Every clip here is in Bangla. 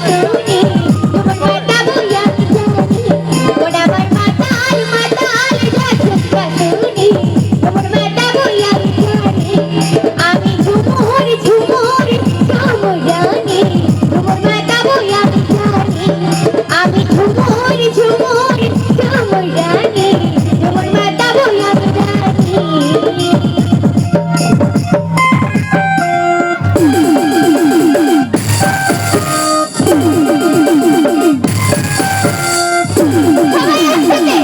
শুনি তোমার মাতাবো আমি জানি ওরা আমার মাতাল মাতাল ঝাঁঝরা শুনি তোমার মাতাবো আমি জানি আমি ঝুমুর ঝুমুর ঝামরানি তোমার মাতাবো আমি জানি আমি ঝুমুর ঝুমুর ঝামরানি তোমার মাতাবো আমি জানি সবাই একসাথে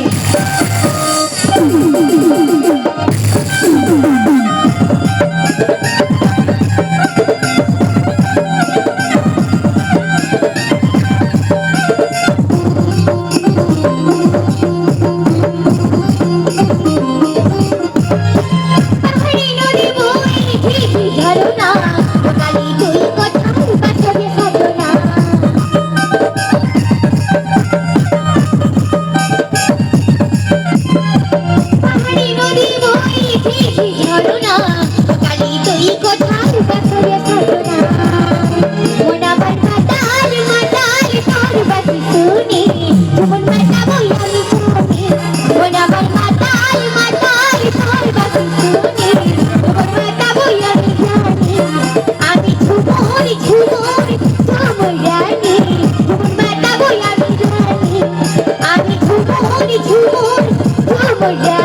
পাহাড়ি নদী বই ঝিঝি ঝরনা কালি তুই কোথাও পাথরে সাধনা পাহাড়ি নদী বই ঝিঝি ঝরনা কালি তুই কোথাও পাথরে সাধনা মন আমার মাতাল মাতাল তোর বাসি শুনি জীবন মাতাবো আমি জানি মন আমার মাতাল মাতাল তোর বাসি শুনি জীবন মাতাবো আমি জানি আমি ঝুমুর ঝুমুর ঝামরানি জীবন মাতাবো আমি জানি আমি ঝুমুর ঝুমুর ঝামরানি